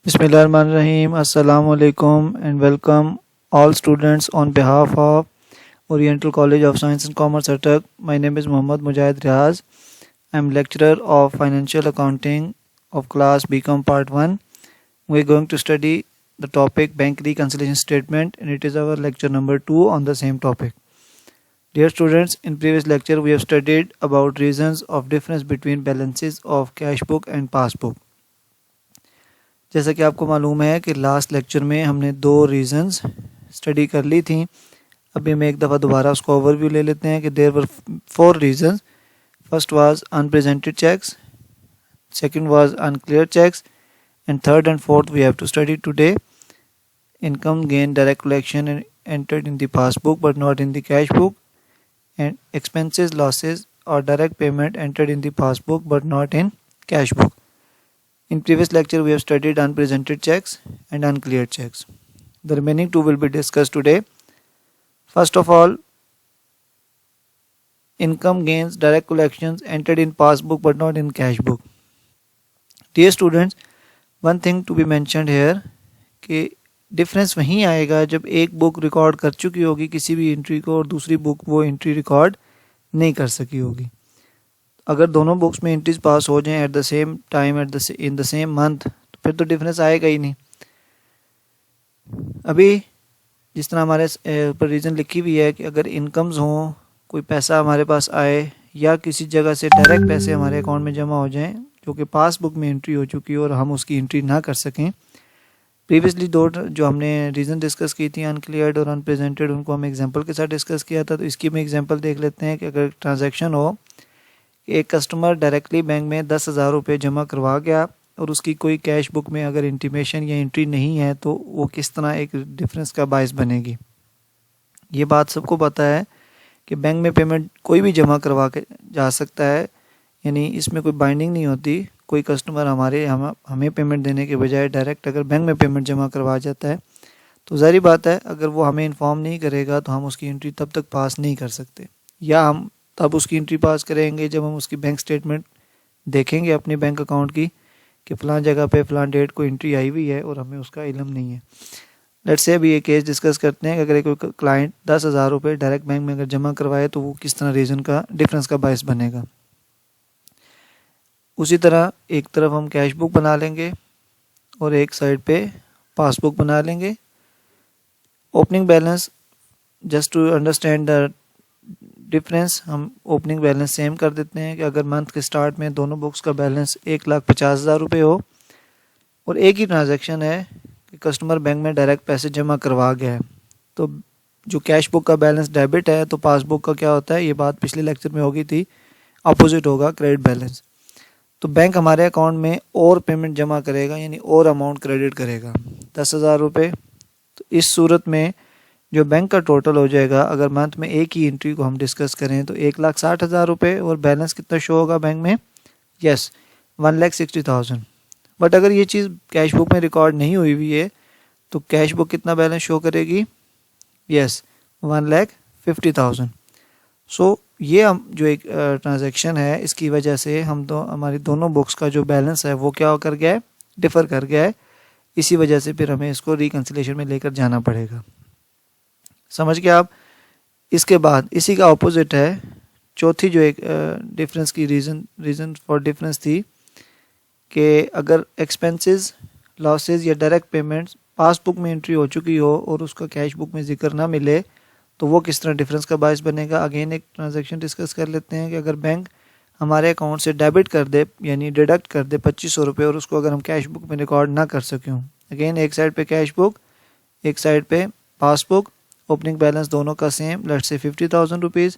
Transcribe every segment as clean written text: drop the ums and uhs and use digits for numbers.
Bismillahirrahmanirrahim. Assalamu alaikum and welcome all students on behalf of Oriental College of Science and Commerce Attak. My name is Muhammad Mujahid Riaz. I am lecturer of Financial Accounting of class BCom Part 1. We are going to study the topic Bank Reconciliation Statement, and it is our lecture number 2 on the same topic. Dear students, in previous lecture we have studied about reasons of difference between balances of cash book and passbook. जैसा कि आपको मालूम है कि last lecture में हमने 2 reasons study कर ली थी। अभी हम एक दफ़ा दोबारा उसको ओवरव्यू ले लेते हैं कि there were 4 reasons. First was unpresented cheques, second was unclear cheques, and third and fourth we have to study today income gain direct collection entered in the passbook but not in the cash book, and expenses losses और direct payment entered in the passbook but not in cash book. In previous lecture we have studied unpresented checks and uncleared checks. The remaining 2 will be discussed today. First of all, income gains direct collections entered in passbook but not in cash book. Dear students, one thing to be mentioned here कि difference वहीं आएगा जब एक book record कर चुकी होगी किसी भी एंट्री को और दूसरी बुक वो एंट्री रिकॉर्ड नहीं कर सकी होगी. अगर दोनों बुक्स में एंट्रीज पास हो जाएं at the same time in the same month तो फिर तो डिफरेंस आएगा ही नहीं. अभी जिस तरह हमारे ऊपर रीज़न लिखी हुई है कि अगर इनकम्स हों, कोई पैसा हमारे पास आए या किसी जगह से डायरेक्ट पैसे हमारे अकाउंट में जमा हो जाएं जो कि पासबुक में एंट्री हो चुकी हो और हम उसकी एंट्री ना कर सकें. प्रीवियसली 2 जो हमने रीज़न डिस्कस की थी अनक्लियर्ड और अनप्रेजेंटेड, उनको हम एग्जाम्पल के साथ डिस्कस किया था. तो इसकी हम एग्जाम्पल देख लेते हैं कि अगर ट्रांजेक्शन हो, एक कस्टमर डायरेक्टली बैंक में 10,000 रुपये जमा करवा गया और उसकी कोई कैश बुक में अगर इंटीमेशन या एंट्री नहीं है तो वो किस तरह एक डिफरेंस का बायस बनेगी. ये बात सबको पता है कि बैंक में पेमेंट कोई भी जमा करवा के जा सकता है, यानी इसमें कोई बाइंडिंग नहीं होती. कोई कस्टमर हमें पेमेंट देने के बजाय डायरेक्ट अगर बैंक में पेमेंट जमा करवा जाता है तो ज़ाहिर बात है अगर वो हमें इन्फॉर्म नहीं करेगा तो हम उसकी एंट्री तब तक पास नहीं कर सकते, या हम तब उसकी एंट्री पास करेंगे जब हम उसकी बैंक स्टेटमेंट देखेंगे अपने बैंक अकाउंट की कि फ़लाँ जगह पे फ़लाँ डेट को एंट्री आई हुई है और हमें उसका इल्म नहीं है. लेट्स से अभी ये केस डिस्कस करते हैं कि अगर कोई क्लाइंट 10,000 रुपये डायरेक्ट बैंक में अगर जमा करवाए तो वो किस तरह रीज़न का डिफरेंस का बायस बनेगा. उसी तरह एक तरफ हम कैश बुक बना लेंगे और एक साइड पे पासबुक बना लेंगे. Opening balance, just to understand the difference, हम ओपनिंग बैलेंस सेम कर देते हैं कि अगर मंथ के स्टार्ट में दोनों बुक्स का बैलेंस 1,50,000 रुपये हो और एक ही ट्रांजैक्शन है कि कस्टमर बैंक में डायरेक्ट पैसे जमा करवा गया है, तो जो कैश बुक का बैलेंस डेबिट है तो पासबुक का क्या होता है, ये बात पिछले लेक्चर में हो गई थी, अपोजिट होगा क्रेडिट बैलेंस. तो बैंक हमारे अकाउंट में और पेमेंट जमा करेगा, यानी और अमाउंट क्रेडिट करेगा 10,000 रुपये. तो इस सूरत में जो बैंक का टोटल हो जाएगा, अगर मंथ में एक ही एंट्री को हम डिस्कस करें तो 1,60,000 रुपये, और बैलेंस कितना शो होगा बैंक में, यस 1,60,000. बट अगर ये चीज़ कैश बुक में रिकॉर्ड नहीं हुई हुई है तो कैश बुक कितना बैलेंस शो करेगी, यस 1,50,000. सो ये हम जो एक ट्रांजैक्शन है इसकी वजह से हमारी दोनों बुक्स का जो बैलेंस है वो क्या कर गया है, डिफ़र कर गया है. इसी वजह से फिर हमें इसको रिकन्सिलेशन में लेकर जाना पड़ेगा. समझ गए आप. इसके बाद इसी का ऑपोजिट है, चौथी जो एक डिफरेंस की रीज़न फॉर डिफरेंस थी कि अगर एक्सपेंसेस लॉसेस या डायरेक्ट पेमेंट्स पासबुक में एंट्री हो चुकी हो और उसका कैश बुक में जिक्र ना मिले तो वो किस तरह डिफरेंस का बायस बनेगा. अगेन एक ट्रांजैक्शन डिस्कस कर लेते हैं कि अगर बैंक हमारे अकाउंट से डेबिट कर दे यानी डिडक्ट कर दे 2,500 रुपये और उसको अगर हम कैश बुक में रिकॉर्ड ना कर सकें, अगेन एक साइड पे कैश बुक एक साइड पे पासबुक, ओपनिंग बैलेंस दोनों का same, let's say 50,000 rupees.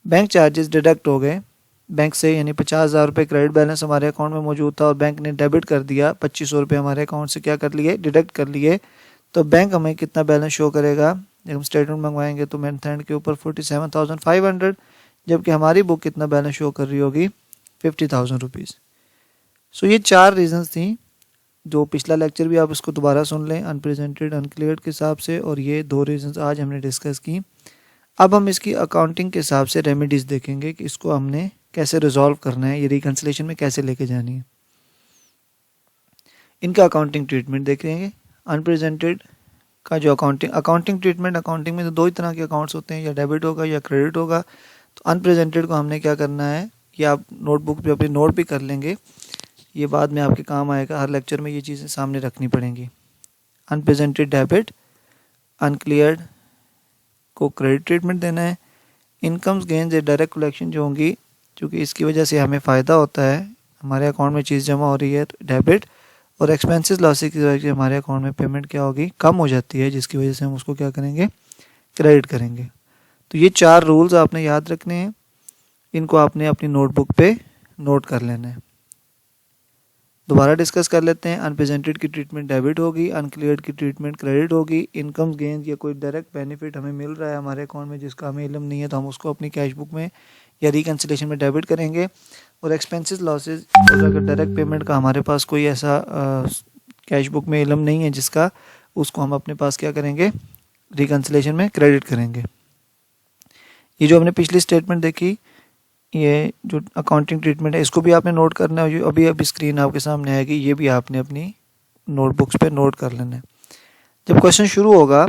Bank charges deduct हो गए बैंक से, यानी 50,000 रुपये क्रेडिट बैलेंस हमारे अकाउंट में मौजूद था और बैंक ने डेबिट कर दिया 2,500 रुपये हमारे अकाउंट से क्या कर लिए, डिडक्ट कर लिए. तो बैंक हमें कितना बैलेंस शो करेगा, जब हम स्टेटमेंट मंगवाएंगे तो मंथ एंड के ऊपर 47,500, जबकि हमारी बुक कितना बैलेंस शो कर रही होगी 50,000 रुपीज़. सो ये 4 रीजंस थी. जो पिछला लेक्चर भी आप इसको दोबारा सुन लें अनप्रेजेंटेड अनक्लियर्ड के हिसाब से, और ये 2 रीजंस आज हमने डिस्कस की. अब हम इसकी अकाउंटिंग के हिसाब से रेमेडीज़ देखेंगे कि इसको हमने कैसे रिजॉल्व करना है, ये रिकन्सिलेशन में कैसे लेके जानी है. इनका अकाउंटिंग ट्रीटमेंट देखेंगे। अनप्रेजेंटेड का जो अकाउंटिंग ट्रीटमेंट, अकाउंटिंग में तो दो ही तरह के अकाउंट्स होते हैं, या डेबिट होगा या क्रेडिट होगा। तो अनप्रेजेंटेड को हमने क्या करना है, ये आप नोटबुक पे अपनी नोट भी कर लेंगे, ये बाद में आपके काम आएगा, हर लेक्चर में ये चीज़ें सामने रखनी पड़ेंगी। अनप्रेजेंटेड डेबिट, अनक्लियर्ड को क्रेडिट ट्रीटमेंट देना है। इनकम्स गेन्स या डायरेक्ट कलेक्शन जो होंगी, क्योंकि इसकी वजह से हमें फ़ायदा होता है, हमारे अकाउंट में चीज़ जमा हो रही है, तो डेबिट। और एक्सपेंसेस लॉसेस की वजह से हमारे अकाउंट में पेमेंट क्या होगी, कम हो जाती है, जिसकी वजह से हम उसको क्या करेंगे, क्रेडिट करेंगे। तो ये 4 रूल्स आपने याद रखने हैं, इनको आपने अपनी नोटबुक पे नोट कर लेना है। दोबारा डिस्कस कर लेते हैं। अनप्रेजेंटेड की ट्रीटमेंट डेबिट होगी, अनक्लियर्ड की ट्रीटमेंट क्रेडिट होगी। इनकम गेन या कोई डायरेक्ट बेनिफिट हमें मिल रहा है हमारे अकाउंट में जिसका हमें इल्म नहीं है, तो हम उसको अपनी कैश बुक में या रिकन्सिलेशन में डेबिट करेंगे। और एक्सपेंसेस लॉसेज, और अगर डायरेक्ट पेमेंट का हमारे पास कोई ऐसा कैश बुक में इल्म नहीं है जिसका, उसको हम अपने पास क्या करेंगे, रिकन्सिलेशन में क्रेडिट करेंगे। ये जो हमने पिछली स्टेटमेंट देखी, ये जो अकाउंटिंग ट्रीटमेंट है, इसको भी आपने नोट करना है। अभी स्क्रीन आपके सामने आएगी, ये भी आपने अपनी नोटबुक्स पे नोट कर लेना है। जब क्वेश्चन शुरू होगा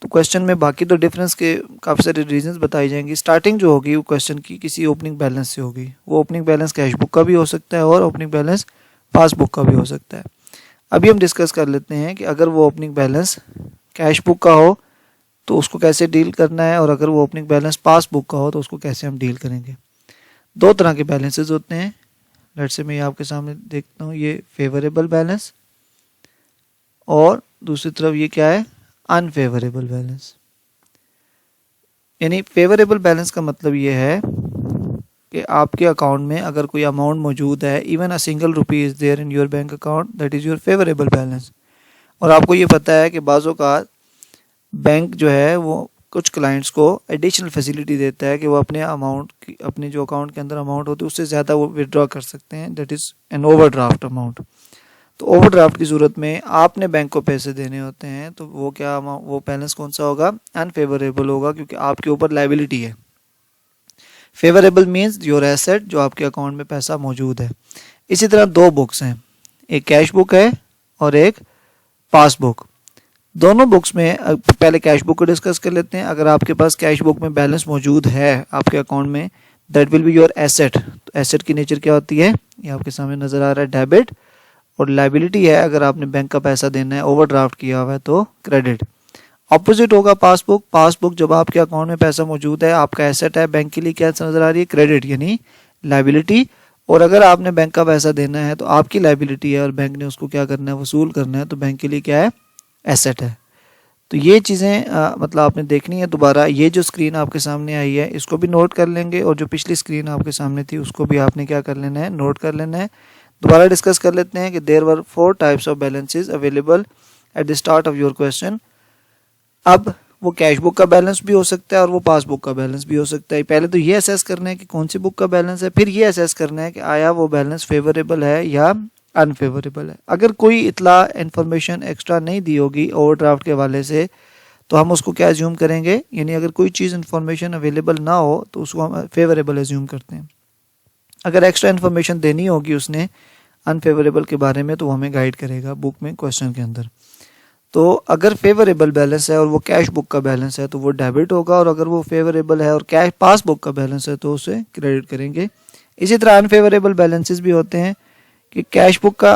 तो क्वेश्चन में बाकी तो डिफरेंस के काफ़ी सारे रीजंस बताई जाएंगी। स्टार्टिंग जो होगी वो क्वेश्चन की किसी ओपनिंग बैलेंस से होगी। वो ओपनिंग बैलेंस कैश बुक का भी हो सकता है और ओपनिंग बैलेंस पासबुक का भी हो सकता है। अभी हम डिस्कस कर लेते हैं कि अगर वो ओपनिंग बैलेंस कैश बुक का हो तो उसको कैसे डील करना है, और अगर वो ओपनिंग बैलेंस पासबुक का हो तो उसको कैसे हम डील करेंगे। 2 तरह के बैलेंसेस होते हैं। लेट्स से मैं आपके सामने देखता हूँ, ये फेवरेबल बैलेंस, और दूसरी तरफ ये क्या है, अनफेवरेबल बैलेंस। यानी फेवरेबल बैलेंस का मतलब ये है कि आपके अकाउंट में अगर कोई अमाउंट मौजूद है, even a single rupee is there in your bank account, that is your favourable balance. और आपको ये पता है कि बाज़ों का बैंक जो है वो कुछ क्लाइंट्स को एडिशनल फैसिलिटी देता है कि वो अपने अमाउंट की, अपने जो अकाउंट के अंदर अमाउंट होती है उससे ज़्यादा वो विड्रॉ कर सकते हैं, that is an overdraft amount. तो ओवरड्राफ्ट की सूरत में आपने बैंक को पैसे देने होते हैं, तो वो क्या वो बैलेंस कौन सा होगा, अनफेवरेबल होगा, क्योंकि आपके ऊपर लायबिलिटी है। फेवरेबल मीन्स योर एसेट, जो आपके अकाउंट में पैसा मौजूद है। इसी तरह 2 बुक्स हैं, एक कैश बुक है और एक पासबुक। दोनों बुक्स में पहले कैश बुक को डिस्कस कर लेते हैं। अगर आपके पास कैश बुक में बैलेंस मौजूद है आपके अकाउंट में, that will be your asset. तो एसेट की नेचर क्या होती है, ये आपके सामने नज़र आ रहा है, डेबिट। और लायबिलिटी है, अगर आपने बैंक का पैसा देना है, ओवरड्राफ्ट किया हुआ है, तो क्रेडिट। ऑपोजिट होगा पासबुक। पासबुक जब आपके अकाउंट में पैसा मौजूद है, आपका एसेट है, बैंक के लिए क्या नज़र आ रही है, क्रेडिट यानी लायबिलिटी। और अगर आपने बैंक का पैसा देना है तो आपकी लायबिलिटी है और बैंक ने उसको क्या करना है, वसूल करना है, तो बैंक के लिए क्या है, एसेट है। तो ये चीज़ें मतलब आपने देखनी है। दोबारा ये जो स्क्रीन आपके सामने आई है इसको भी नोट कर लेंगे, और जो पिछली स्क्रीन आपके सामने थी उसको भी आपने क्या कर लेना है, नोट कर लेना है। दोबारा डिस्कस कर लेते हैं कि there were 4 types of balances available at the start of your question. अब वो कैश बुक का बैलेंस भी हो सकता है और वो पासबुक का बैलेंस भी हो सकता है। पहले तो ये असेस करना है कि कौन सी बुक का बैलेंस है, फिर ये असेस करना है कि आया वो बैलेंस फेवरेबल है या अनफेवरेबल है। अगर कोई इतला इन्फॉर्मेशन एक्स्ट्रा नहीं दी होगी ओवरड्राफ्ट के हवाले से, तो हम उसको क्या एज्यूम करेंगे, यानी अगर कोई चीज़ इन्फॉर्मेशन अवेलेबल ना हो तो उसको हम फेवरेबल एज्यूम करते हैं। अगर एक्स्ट्रा इन्फॉर्मेशन देनी होगी उसने अनफेवरेबल के बारे में, तो वो हमें गाइड करेगा बुक में क्वेश्चन के अंदर। तो अगर फेवरेबल बैलेंस है और वो कैश बुक का बैलेंस है तो वो डेबिट होगा, और अगर वो फेवरेबल है और कैश पासबुक का बैलेंस है तो उसे क्रेडिट करेंगे। इसी तरह अनफेवरेबल बैलेंसेस भी होते हैं कि कैश बुक का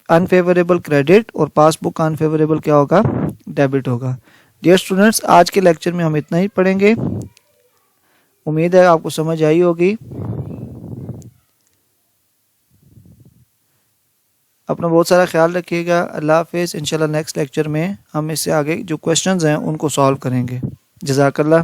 अनफेवरेबल क्रेडिट और पासबुक का अनफेवरेबल क्या होगा, डेबिट होगा। डियर स्टूडेंट्स, आज के लेक्चर में हम इतना ही पढ़ेंगे। उम्मीद है आपको समझ आई होगी। अपना बहुत सारा ख्याल रखिएगा। अल्लाह हाफिज़। इंशाल्लाह नेक्स्ट लेक्चर में हम इससे आगे जो क्वेश्चंस हैं उनको सॉल्व करेंगे। जज़ाकल्लाह।